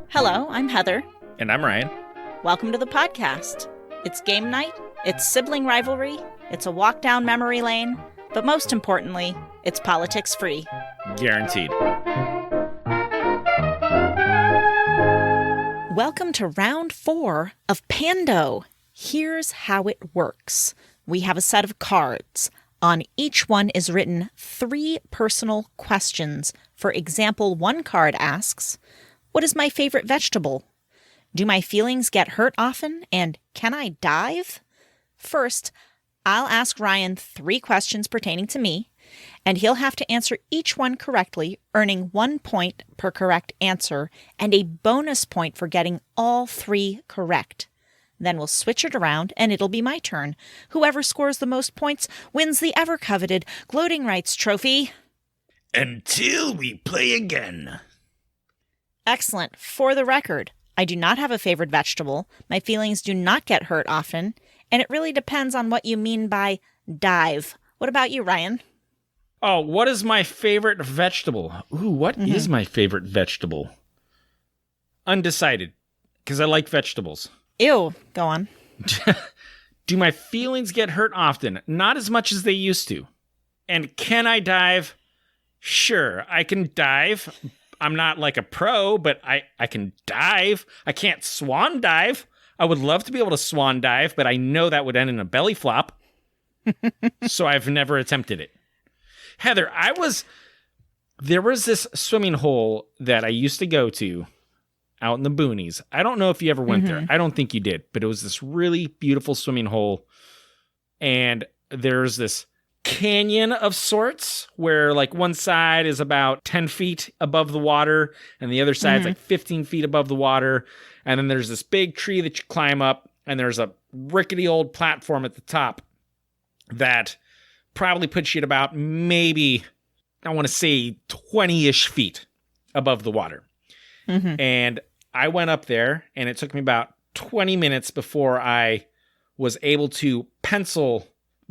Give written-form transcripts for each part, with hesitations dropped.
Hello, I'm Heather. And I'm Ryan. Welcome to the podcast. It's game night, it's sibling rivalry, it's a walk down memory lane, but most importantly, it's politics free. Guaranteed. Welcome to round 4 of Pando. Here's how it works. We have a set of cards. On each one is written 3 personal questions. For example, one card asks, "What is my favorite vegetable? Do my feelings get hurt often? And can I dive?" First, I'll ask Ryan 3 questions pertaining to me, and he'll have to answer each one correctly, earning 1 point per correct answer and a bonus point for getting all 3 correct. Then we'll switch it around, and it'll be my turn. Whoever scores the most points wins the ever-coveted Gloating Rights Trophy. Until we play again. Excellent. For the record, I do not have a favorite vegetable. My feelings do not get hurt often, and it really depends on what you mean by dive. What about you, Ryan? Oh, what is my favorite vegetable? Ooh, what is my favorite vegetable? Undecided, because I like vegetables. Ew. Go on. Do my feelings get hurt often? Not as much as they used to. And can I dive? Sure, I can dive. I'm not like a pro, but I can dive. I can't swan dive. I would love to be able to swan dive, but I know that would end in a belly flop. So I've never attempted it. Heather, there was this swimming hole that I used to go to out in the boonies. I don't know if you ever went there. I don't think you did, but it was this really beautiful swimming hole. And there's this canyon of sorts where like one side is about 10 feet above the water and the other side's like 15 feet above the water. And then there's this big tree that you climb up, and there's a rickety old platform at the top that probably puts you at about maybe, I want to say 20-ish feet above the water. And I went up there, and it took me about 20 minutes before I was able to pencil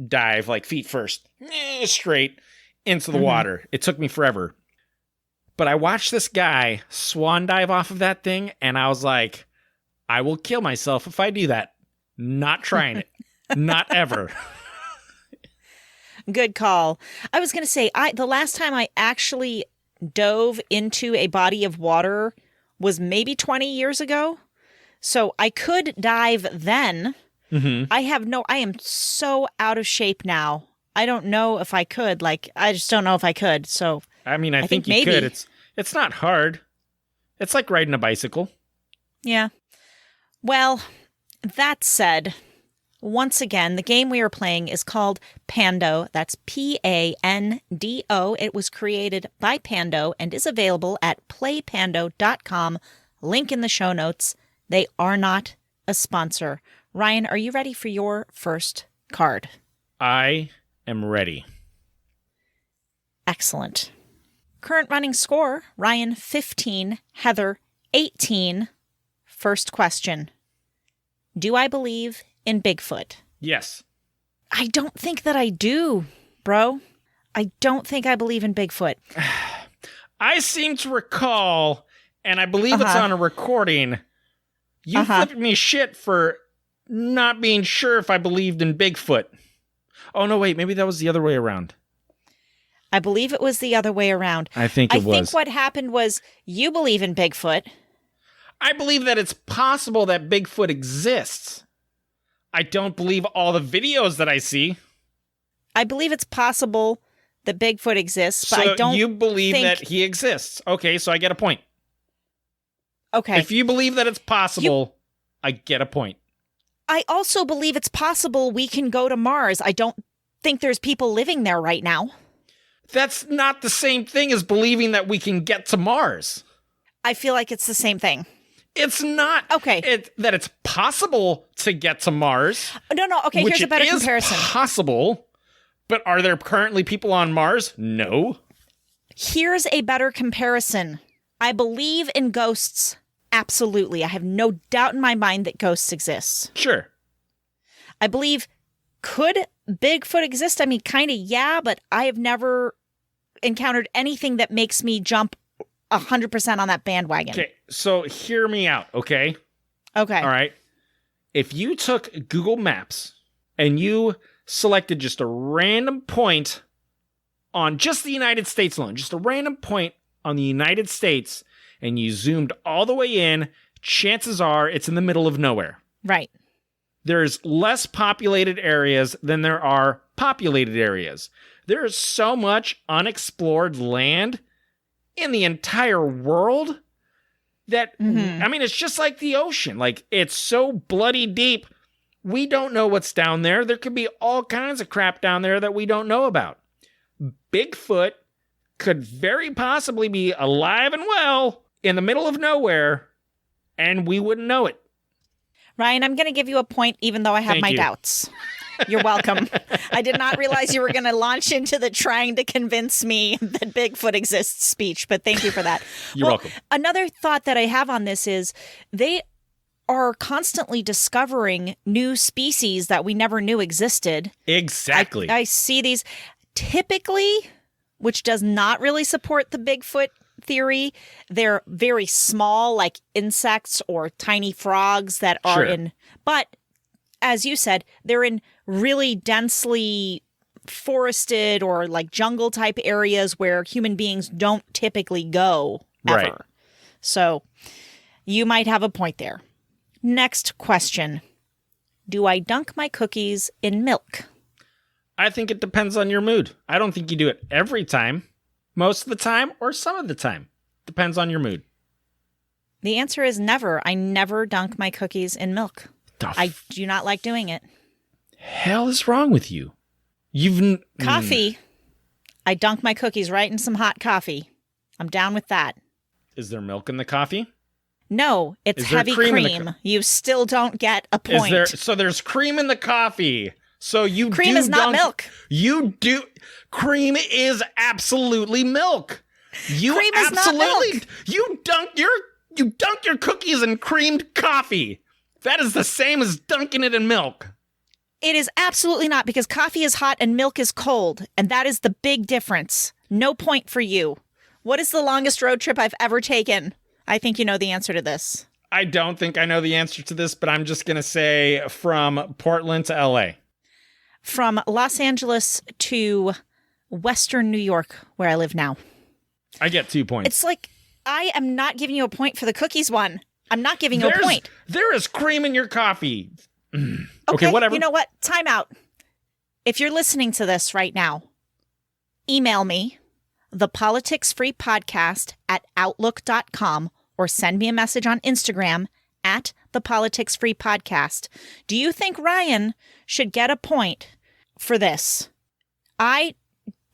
dive, like feet first, straight into the water. It took me forever. But I watched this guy swan dive off of that thing, and I was like, I will kill myself if I do that. Not trying it. Not ever. Good call. I was going to say, the last time I actually dove into a body of water was maybe 20 years ago. So I could dive then. I am so out of shape now. I don't know if I could. I just don't know if I could. So I mean, I think you maybe. could. It's not hard. It's like riding a bicycle. Yeah. Well, that said, once again, the game we are playing is called Pando. That's Pando. It was created by Pando and is available at playpando.com. Link in the show notes. They are not a sponsor. Ryan, are you ready for your first card? I am ready. Excellent. Current running score, Ryan 15, Heather 18. First question. Do I believe in Bigfoot? Yes. I don't think that I do, bro. I don't think I believe in Bigfoot. I seem to recall, and I believe it's on a recording, you flipped me shit for not being sure if I believed in Bigfoot. Oh, no, wait, maybe that was the other way around. I believe it was the other way around. I think it was. I think what happened was you believe in Bigfoot. I believe that it's possible that Bigfoot exists. I don't believe all the videos that I see. I believe it's possible that Bigfoot exists, but so I don't you believe that he exists. Okay, so I get a point. Okay. If you believe that it's possible, I get a point. I also believe it's possible we can go to Mars. I don't think there's people living there right now. That's not the same thing as believing that we can get to Mars. I feel like it's the same thing. It's not. Okay. That it's possible to get to Mars. No. Okay, here's a better comparison. It's possible, but are there currently people on Mars? No. Here's a better comparison. I believe in ghosts. Absolutely. I have no doubt in my mind that ghosts exist. Sure. I believe, could Bigfoot exist? I mean, kind of, yeah, but I have never encountered anything that makes me jump 100% on that bandwagon. Okay, so hear me out, okay? Okay. All right. If you took Google Maps and you selected just a random point on just the United States alone, just a random point on the United States, and you zoomed all the way in, chances are it's in the middle of nowhere. Right. There's less populated areas than there are populated areas. There is so much unexplored land in the entire world that, I mean, it's just like the ocean. Like, it's so bloody deep. We don't know what's down there. There could be all kinds of crap down there that we don't know about. Bigfoot could very possibly be alive and well in the middle of nowhere, and we wouldn't know it. Ryan, I'm going to give you a point even though I have my doubts. You're welcome. I did not realize you were going to launch into the trying to convince me that Bigfoot exists speech, but thank you for that. You're welcome. Another thought that I have on this is they are constantly discovering new species that we never knew existed. Exactly. I see these typically, which does not really support the Bigfoot theory. They're very small, like insects or tiny frogs that are in, but as you said, they're in really densely forested or like jungle type areas where human beings don't typically go ever. Right. So you might have a point there. Next question. Do I dunk my cookies in milk? I think it depends on your mood. I don't think you do it every time, most of the time, or some of the time. Depends on your mood. The answer is never. I never dunk my cookies in milk. I do not like doing it. Hell is wrong with you? Coffee. I dunk my cookies right in some hot coffee. I'm down with that. Is there milk in the coffee? No, it's heavy cream. You still don't get a point. So there's cream in the coffee. So cream is not milk. Cream is absolutely milk. Cream is not milk. You dunk your cookies in creamed coffee. That is the same as dunking it in milk. It is absolutely not, because coffee is hot and milk is cold. And that is the big difference. No point for you. What is the longest road trip I've ever taken? I think you know the answer to this. I don't think I know the answer to this, but I'm just going to say from Portland to LA. From Los Angeles to Western New York, where I live now. I get 2 points. It's like, I am not giving you a point for the cookies one. I'm not giving you a point. There is cream in your coffee. Okay, whatever. You know what? Time out. If you're listening to this right now, email me, thepoliticsfreepodcast@outlook.com, or send me a message on Instagram @thepoliticsfreepodcast. Do you think Ryan should get a point for this? I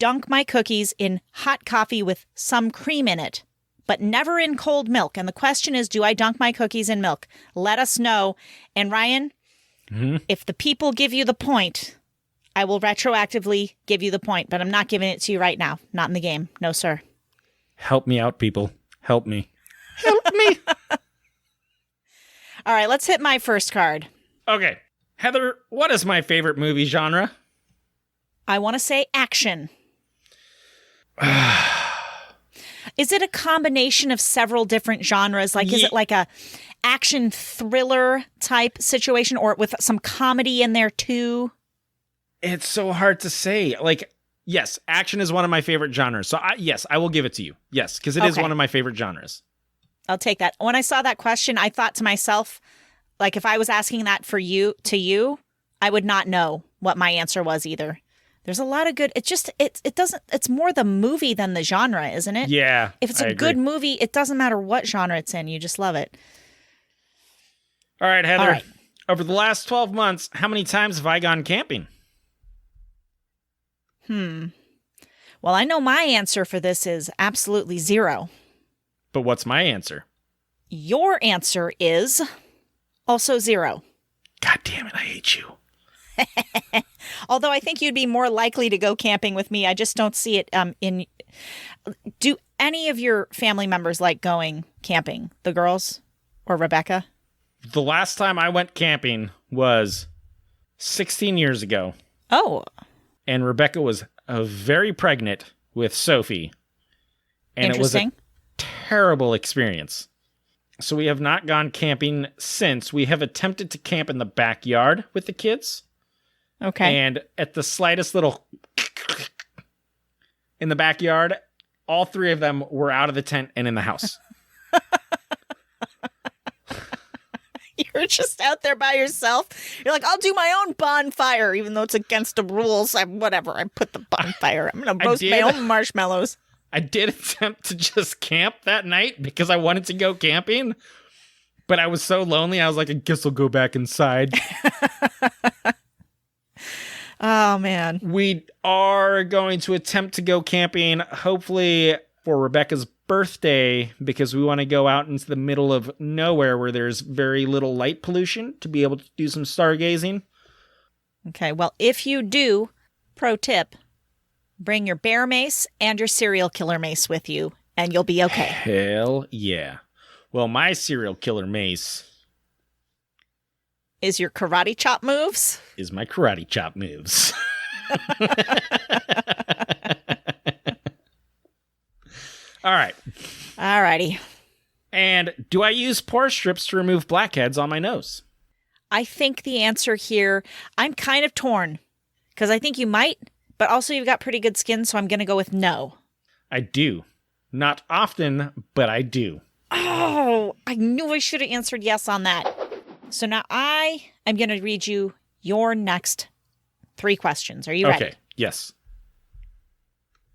dunk my cookies in hot coffee with some cream in it, but never in cold milk. And the question is, do I dunk my cookies in milk? Let us know. And Ryan, if the people give you the point, I will retroactively give you the point, but I'm not giving it to you right now. Not in the game. No, sir. Help me out, people. Help me. Help me. All right, let's hit my first card. Okay. Heather, what is my favorite movie genre? I want to say action. Is it a combination of several different genres? Like, is it like a action thriller type situation, or with some comedy in there too? It's so hard to say. Like, yes, action is one of my favorite genres. So yes, I will give it to you. Yes, because it is one of my favorite genres. I'll take that. When I saw that question, I thought to myself, like, if I was asking that to you, I would not know what my answer was either. There's a lot of good. It's more the movie than the genre, isn't it? Yeah. If it's a good movie, it doesn't matter what genre it's in. You just love it. All right, Heather. All right. Over the last 12 months, how many times have I gone camping? Well, I know my answer for this is absolutely 0. But what's my answer? Your answer is also 0. God damn it, I hate you. Although I think you'd be more likely to go camping with me. I just don't see it in... Do any of your family members like going camping? The girls? Or Rebecca? The last time I went camping was 16 years ago. Oh. And Rebecca was very pregnant with Sophie. And interesting. It was a terrible experience. So we have not gone camping since. We have attempted to camp in the backyard with the kids. Okay. And at the slightest little in the backyard, all three of them were out of the tent and in the house. You're just out there by yourself. You're like, I'll do my own bonfire, even though it's against the rules. Whatever. I put the bonfire. I'm going to roast my own marshmallows. I did attempt to just camp that night because I wanted to go camping. But I was so lonely, I was like, I guess I'll go back inside. Oh, man. We are going to attempt to go camping, hopefully for Rebecca's birthday, because we want to go out into the middle of nowhere where there's very little light pollution to be able to do some stargazing. Okay, well, if you do, pro tip, bring your bear mace and your serial killer mace with you, and you'll be okay. Hell yeah. Well, my serial killer mace is your karate chop moves. Is my karate chop moves. All right. All righty. And do I use pore strips to remove blackheads on my nose? I think the answer here, I'm kind of torn because I think you might, but also you've got pretty good skin, so I'm going to go with no. I do. Not often, but I do. Oh, I knew I should have answered yes on that. So now I am going to read you your next 3 questions. Are you ready? Okay, yes.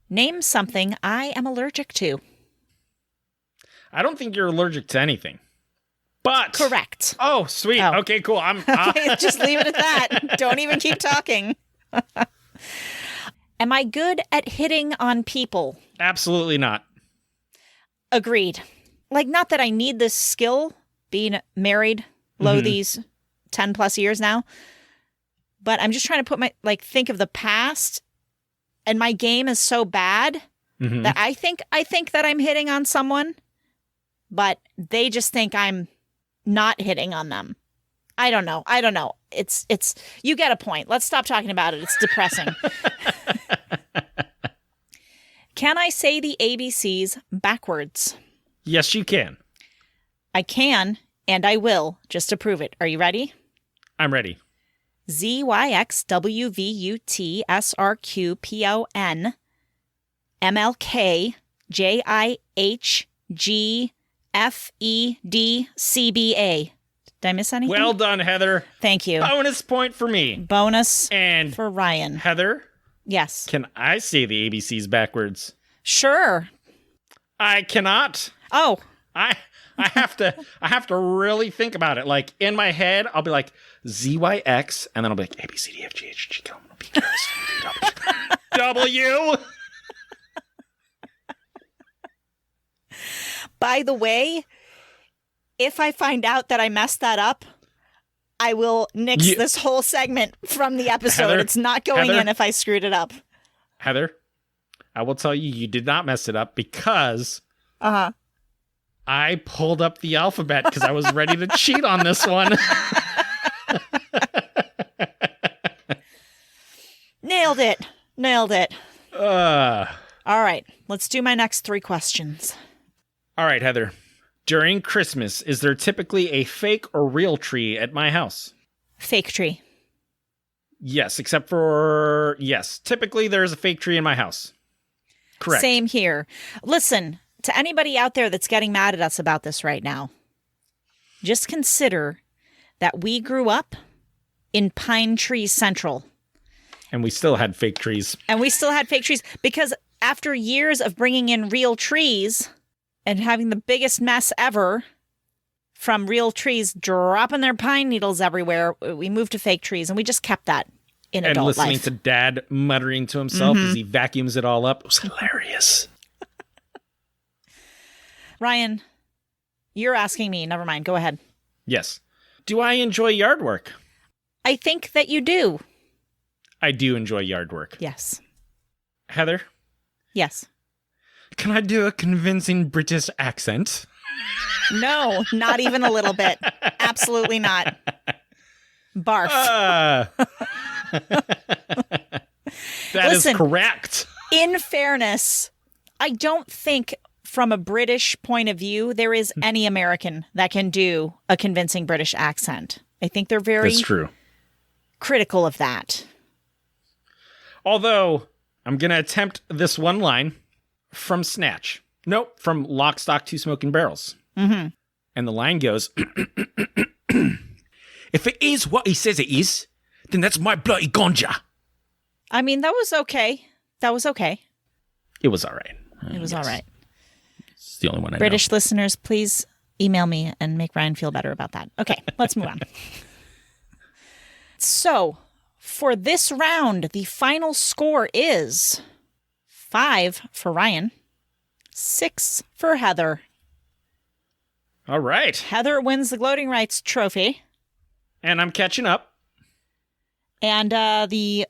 Name something I am allergic to. I don't think you're allergic to anything. But correct. Oh, sweet. Oh. Okay, cool. Just leave it at that. Don't even keep talking. Am I good at hitting on people? Absolutely not. Agreed. Like, not that I need this skill, being married, these 10 plus years now, but I'm just trying to put think of the past, and my game is so bad that I think that I'm hitting on someone, but they just think I'm not hitting on them. I don't know. It's you get a point. Let's stop talking about it. It's depressing. Can I say the ABCs backwards? Yes, you can. I can, and I will, just to prove it. Are you ready? I'm ready. ZYXWVUTSRQPON MLKJIHGFEDCBA. Did I miss anything? Well done, Heather. Thank you. Bonus point for me. Bonus and for Ryan. Heather? Yes. Can I say the ABCs backwards? Sure. I cannot. Oh. I have to really think about it. Like, in my head, I'll be like ZYX, and then I'll be like ABCDFGH W. By the way, if I find out that I messed that up, I will nix this whole segment from the episode. Heather, it's not going in if I screwed it up. Heather, I will tell you did not mess it up because I pulled up the alphabet because I was ready to cheat on this one. Nailed it. All All right, let's do my next 3 questions. right, Heather. During Christmas, is there typically a fake or real tree at my house? Fake tree. Yes, except for, yes, typically there's a fake tree in my house. Correct. Same here. Listen, to anybody out there that's getting mad at us about this right now, just consider that we grew up in Pine Tree Central. And we still had fake trees. Because after years of bringing in real trees and having the biggest mess ever from real trees dropping their pine needles everywhere, we moved to fake trees, and we just kept that in adult life. And listening to Dad muttering to himself as he vacuums it all up. It was hilarious. Ryan, you're asking me. Never mind. Go ahead. Yes. Do I enjoy yard work? I think that you do. I do enjoy yard work. Yes. Heather? Yes. Can I do a convincing British accent? No, not even a little bit. Absolutely not. Barf. That is correct. In fairness, I don't think from a British point of view, there is any American that can do a convincing British accent. I think they're very That's true. critical of that. Although, I'm going to attempt this one line from Snatch. Nope, from Lock, Stock, Two Smoking Barrels. Mm-hmm. And the line goes, if it is what he says it is, then that's my bloody ganja. I mean, that was okay. That was okay. It was all right. It was all right. It's the only one I know. British listeners, please email me and make Ryan feel better about that. Okay, let's move on. So, for this round, the final score is 5 for Ryan, 6 for Heather. All right. Heather wins the Gloating Rights trophy. And I'm catching up. And the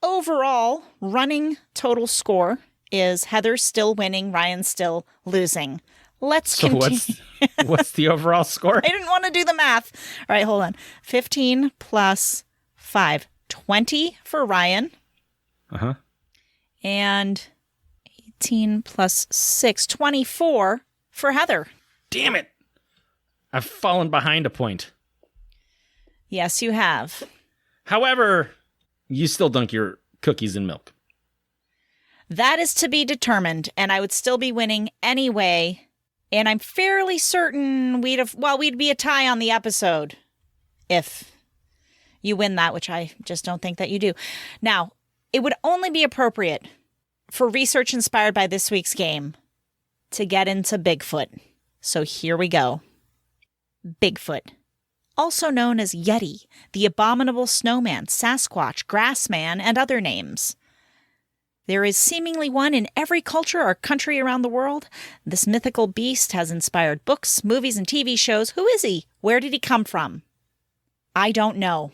overall running total score is Heather still winning, Ryan still losing. Let's continue. What's the overall score? I didn't want to do the math. All right, hold on. 15 plus 5. 20 for Ryan. Uh-huh. And 18 plus 6. 24 for Heather. Damn it. I've fallen behind a point. Yes, you have. However, you still dunk your cookies in milk. That is to be determined, and I would still be winning anyway. And I'm fairly certain we'd be a tie on the episode if you win that, which I just don't think that you do. Now, it would only be appropriate for research inspired by this week's game to get into Bigfoot. So here we go. Bigfoot. Also known as Yeti, the Abominable Snowman, Sasquatch, Grassman, and other names. There is seemingly one in every culture or country around the world. This mythical beast has inspired books, movies, and TV shows. Who is he? Where did he come from? I don't know.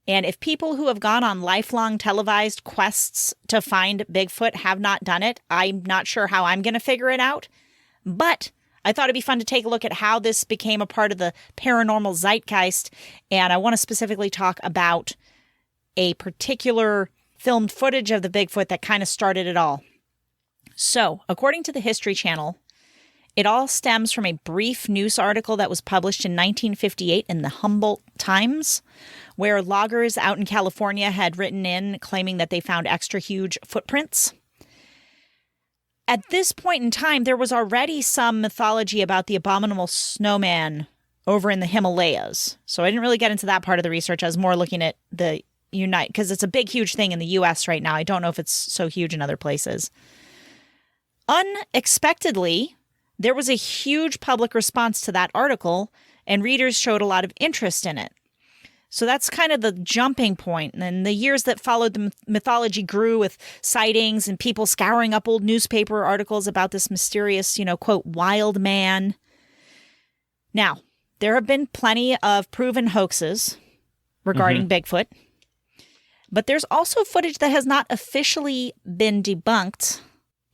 And if people who have gone on lifelong televised quests to find Bigfoot have not done it, I'm not sure how I'm going to figure it out. But I thought it'd be fun to take a look at how this became a part of the paranormal zeitgeist. And I want to specifically talk about a particular filmed footage of the Bigfoot that kind of started it all. So, according to the History Channel, it all stems from a brief news article that was published in 1958 in the Humboldt Times, where loggers out in California had written in claiming that they found extra huge footprints. At this point in time, there was already some mythology about the abominable snowman over in the Himalayas. So I didn't really get into that part of the research. I was more looking at the because it's a big, huge thing in the U.S. right now. I don't know if it's so huge in other places. Unexpectedly, there was a huge public response to that article, and readers showed a lot of interest in it. So that's kind of the jumping point. And then the years that followed, the mythology grew with sightings and people scouring up old newspaper articles about this mysterious, quote, wild man. Now, there have been plenty of proven hoaxes regarding Bigfoot. But there's also footage that has not officially been debunked.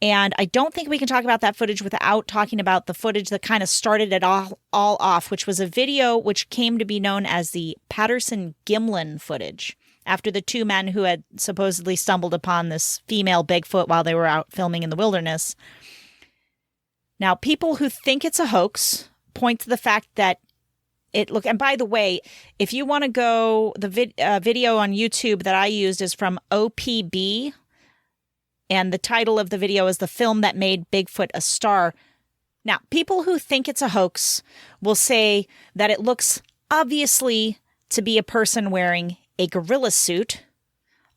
And I don't think we can talk about that footage without talking about the footage that kind of started it all off, which was a video which came to be known as the Patterson-Gimlin footage, after the two men who had supposedly stumbled upon this female Bigfoot while they were out filming in the wilderness. Now, people who think it's a hoax point to the fact that and by the way, if you want to go, the video on YouTube that I used is from OPB, and the title of the video is The Film That Made Bigfoot a Star. Now, people who think it's a hoax will say that it looks obviously to be a person wearing a gorilla suit.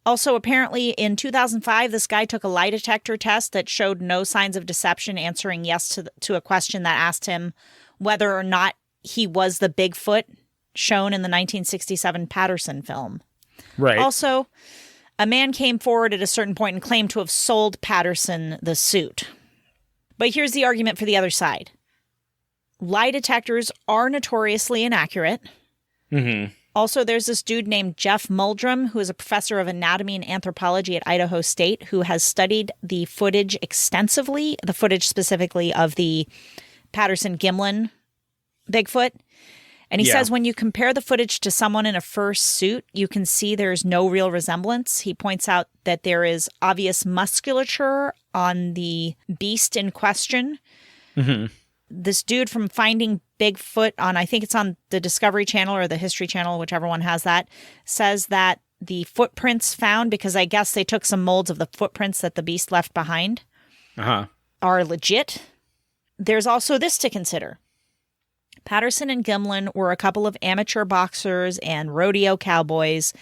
Also, apparently in 2005, this guy took a lie detector test that showed no signs of deception, answering yes to a question that asked him whether or not he was the Bigfoot shown in the 1967 Patterson film. Right. Also, a man came forward at a certain point and claimed to have sold Patterson the suit. But here's the argument for the other side. Lie detectors are notoriously inaccurate. Mm-hmm. Also, there's this dude named Jeff Muldrum, who is a professor of anatomy and anthropology at Idaho State, who has studied the footage extensively, the footage specifically of the Patterson-Gimlin Bigfoot. And he says when you compare the footage to someone in a fur suit, you can see there's no real resemblance. He points out that there is obvious musculature on the beast in question. Mm-hmm. This dude from Finding Bigfoot I think it's on the Discovery Channel or the History Channel, whichever one has that, says that the footprints found, because I guess they took some molds of the footprints that the beast left behind, are legit. There's also this to consider. Patterson and Gimlin were a couple of amateur boxers and rodeo cowboys,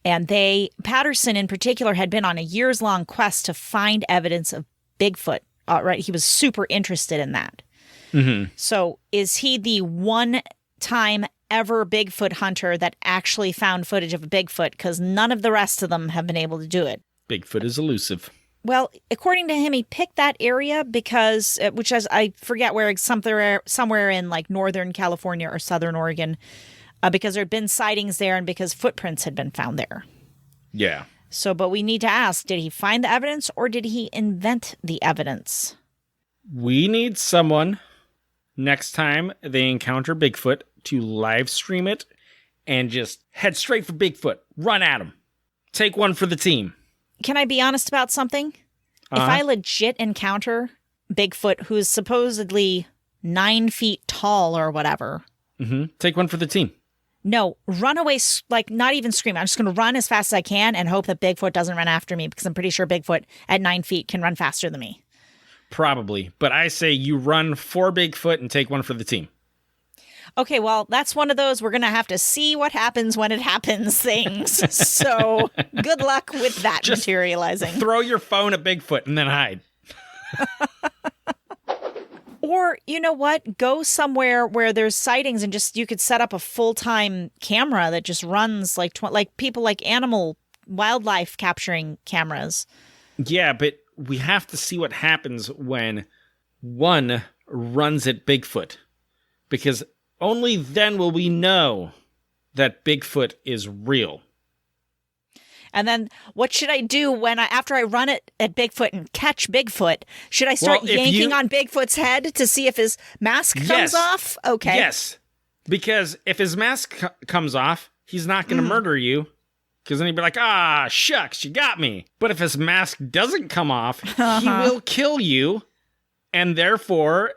and Patterson in particular had been on a years-long quest to find evidence of Bigfoot. Right, he was super interested in that. Mm-hmm. So is he the one-time ever Bigfoot hunter that actually found footage of a Bigfoot? Because none of the rest of them have been able to do it. Bigfoot is elusive. Well, according to him, he picked that area because, which is, I forget where, somewhere in like Northern California or Southern Oregon, because there had been sightings there and because footprints had been found there. Yeah. So, but we need to ask, did he find the evidence or did he invent the evidence? We need someone next time they encounter Bigfoot to live stream it and just head straight for Bigfoot. Run at him. Take one for the team. Can I be honest about something? If I legit encounter Bigfoot, who's supposedly 9 feet tall or whatever. Mm-hmm. Take one for the team. No, run away, like not even scream. I'm just going to run as fast as I can and hope that Bigfoot doesn't run after me, because I'm pretty sure Bigfoot at 9 feet can run faster than me. Probably. But I say you run for Bigfoot and take one for the team. Okay, well, that's one of those we're going to have to see what happens when it happens things. So good luck with that just materializing. Throw your phone at Bigfoot and then hide. Or, you know what? Go somewhere where there's sightings and just you could set up a full-time camera that just runs like people like wildlife capturing cameras. Yeah, but we have to see what happens when one runs at Bigfoot, because only then will we know that Bigfoot is real. And then what should I do after I run it at Bigfoot and catch Bigfoot? Should I start yanking on Bigfoot's head to see if his mask comes off? Okay. Yes. Because if his mask comes off, he's not going to murder you. Because then he'd be like, shucks, you got me. But if his mask doesn't come off, he will kill you. And therefore,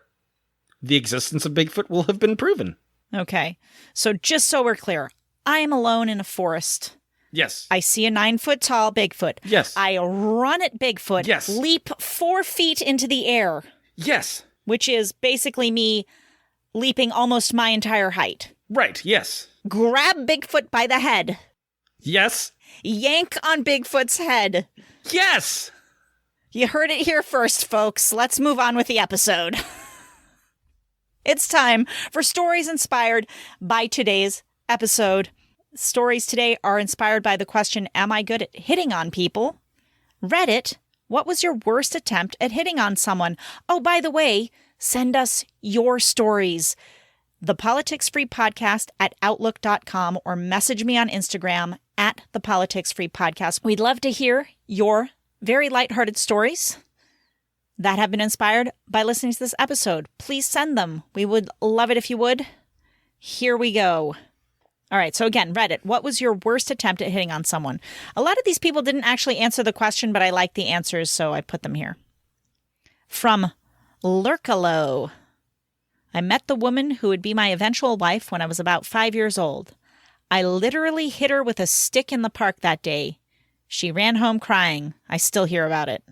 the existence of Bigfoot will have been proven. Okay. So just so we're clear, I am alone in a forest. Yes. I see a 9-foot-tall Bigfoot. Yes. I run at Bigfoot. Yes. Leap 4 feet into the air. Yes. Which is basically me leaping almost my entire height. Right. Yes. Grab Bigfoot by the head. Yes. Yank on Bigfoot's head. Yes. You heard it here first, folks. Let's move on with the episode. It's time for stories inspired by today's episode. Stories today are inspired by the question, am I good at hitting on people? Reddit, what was your worst attempt at hitting on someone? Oh, by the way, send us your stories. The Politics Free Podcast at Outlook.com or message me on Instagram at The Politics Free Podcast. We'd love to hear your very lighthearted stories that have been inspired by listening to this episode. Please send them. We would love it if you would. Here we go. All right, so again, Reddit, what was your worst attempt at hitting on someone? A lot of these people didn't actually answer the question, but I like the answers, so I put them here. From Lurkalo. I met the woman who would be my eventual wife when I was about 5 years old. I literally hit her with a stick in the park that day. She ran home crying. I still hear about it.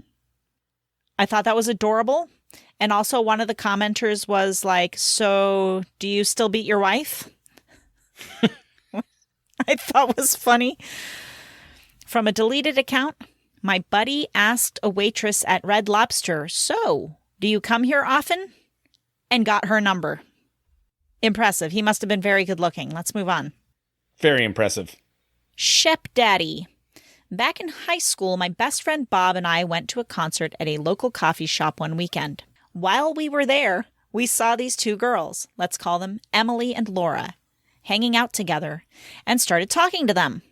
I thought that was adorable. And also one of the commenters was like, so do you still beat your wife? I thought was funny. From a deleted account, my buddy asked a waitress at Red Lobster, so, do you come here often? And got her number. Impressive. He must have been very good looking. Let's move on. Very impressive. Shep Daddy. Back in high school, my best friend Bob and I went to a concert at a local coffee shop one weekend. While we were there, we saw these two girls, let's call them Emily and Laura, hanging out together, and started talking to them,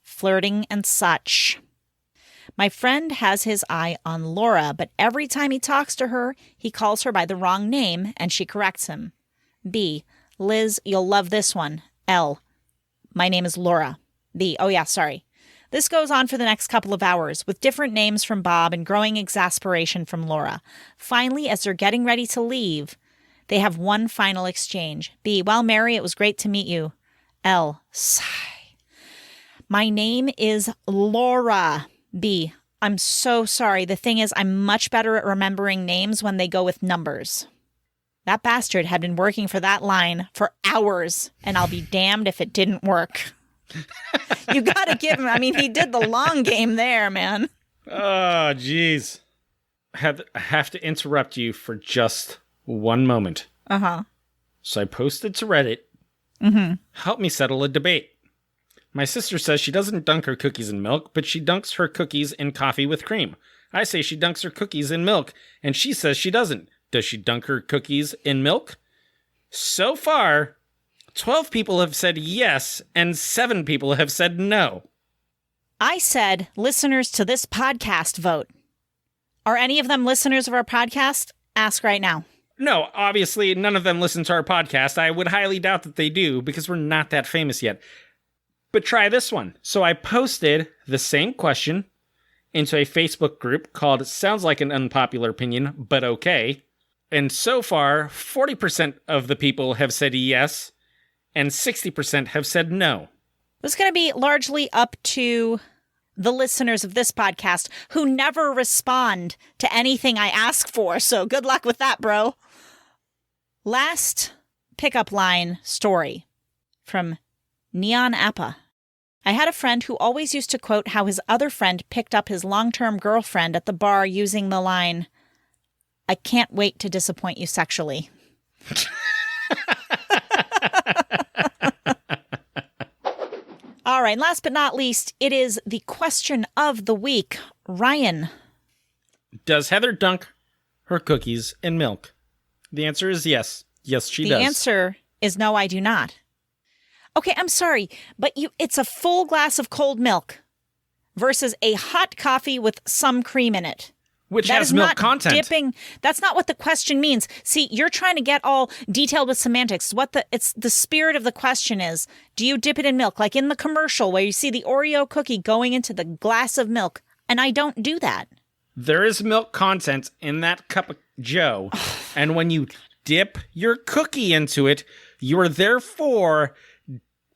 flirting and such. My friend has his eye on Laura, but every time he talks to her, he calls her by the wrong name, and she corrects him. B, Liz, you'll love this one. L, my name is Laura. B, oh yeah, sorry. This goes on for the next couple of hours, with different names from Bob and growing exasperation from Laura. Finally, as they're getting ready to leave, they have one final exchange. B, well, Mary, it was great to meet you. L, sigh. My name is Laura. B, I'm so sorry. The thing is, I'm much better at remembering names when they go with numbers. That bastard had been working for that line for hours, and I'll be damned if it didn't work. You gotta give him, I mean, he did the long game there, man. Oh, jeez. I have to interrupt you for just one moment. Uh-huh. So I posted to Reddit, help me settle a debate. My sister says she doesn't dunk her cookies in milk, but she dunks her cookies in coffee with cream. I say she dunks her cookies in milk, and she says she doesn't. Does she dunk her cookies in milk? So far, 12 people have said yes, and 7 people have said no. I said listeners to this podcast vote. Are any of them listeners of our podcast? Ask right now. No, obviously, none of them listen to our podcast. I would highly doubt that they do, because we're not that famous yet. But try this one. So I posted the same question into a Facebook group called Sounds Like an Unpopular Opinion, but okay. And so far, 40% of the people have said yes, and 60% have said no. It's going to be largely up to the listeners of this podcast who never respond to anything I ask for, so good luck with that, bro. Last pickup line story from Neon Appa. I had a friend who always used to quote how his other friend picked up his long-term girlfriend at the bar using the line, "I can't wait to disappoint you sexually." All right, last but not least, it is the question of the week. Ryan. Does Heather dunk her cookies in milk? The answer is yes. Yes, she does. The answer is no, I do not. Okay, I'm sorry, but it's a full glass of cold milk versus a hot coffee with some cream in it. Which has milk content. Dipping. That's not what the question means. See, you're trying to get all detailed with semantics. It's the spirit of the question is, do you dip it in milk? Like in the commercial where you see the Oreo cookie going into the glass of milk. And I don't do that. There is milk content in that cup of Joe. And when you dip your cookie into it, you are therefore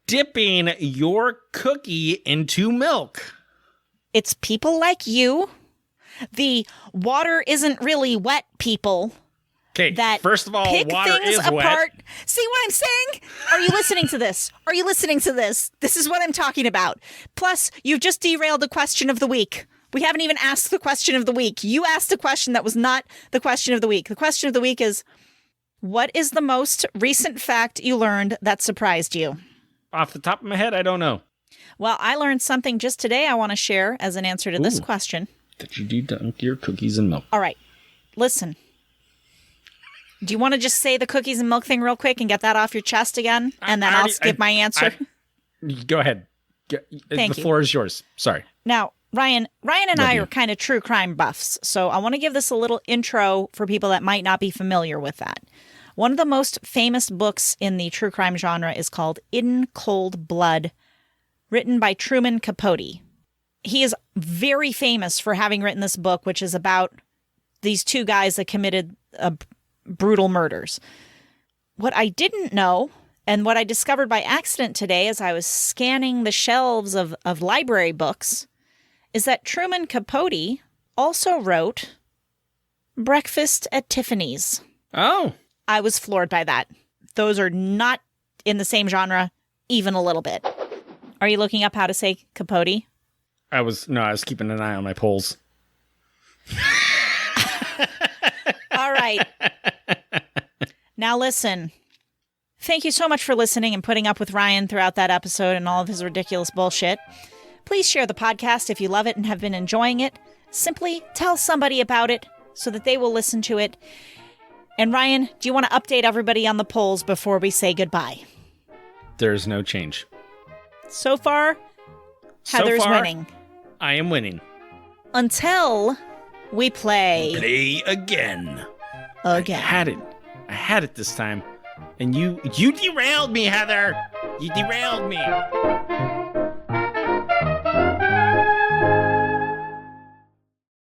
dipping your cookie into milk. It's people like you, the water isn't really wet people. Okay, that first of all, pick water things is apart. wet. See what I'm saying? Are you listening to this? Are you listening to this? This is what I'm talking about. Plus, you've just derailed the question of the week. We haven't even asked the question of the week. You asked a question that was not the question of the week. The question of the week is, what is the most recent fact you learned that surprised you? Off the top of my head, I don't know. Well, I learned something just today I want to share as an answer to this question. That you do dunk your cookies in milk. All right. Listen. Do you want to just say the cookies and milk thing real quick and get that off your chest again? And then I'll skip my answer. Go ahead. The floor is yours. Sorry. Now, Ryan and I are kind of true crime buffs, so I want to give this a little intro for people that might not be familiar with that. One of the most famous books in the true crime genre is called In Cold Blood, written by Truman Capote. He is very famous for having written this book, which is about these two guys that committed brutal murders. What I didn't know, and what I discovered by accident today as I was scanning the shelves of library books, is that Truman Capote also wrote Breakfast at Tiffany's. Oh. I was floored by that. Those are not in the same genre, even a little bit. Are you looking up how to say Capote? I was keeping an eye on my polls. All right. Now listen. Thank you so much for listening and putting up with Ryan throughout that episode and all of his ridiculous bullshit. Please share the podcast if you love it and have been enjoying it. Simply tell somebody about it so that they will listen to it. And Ryan, do you want to update everybody on the polls before we say goodbye? There's no change. So far, Heather's winning. I am winning. Until we play. Play again. Again. I had it this time. And you derailed me, Heather. You derailed me.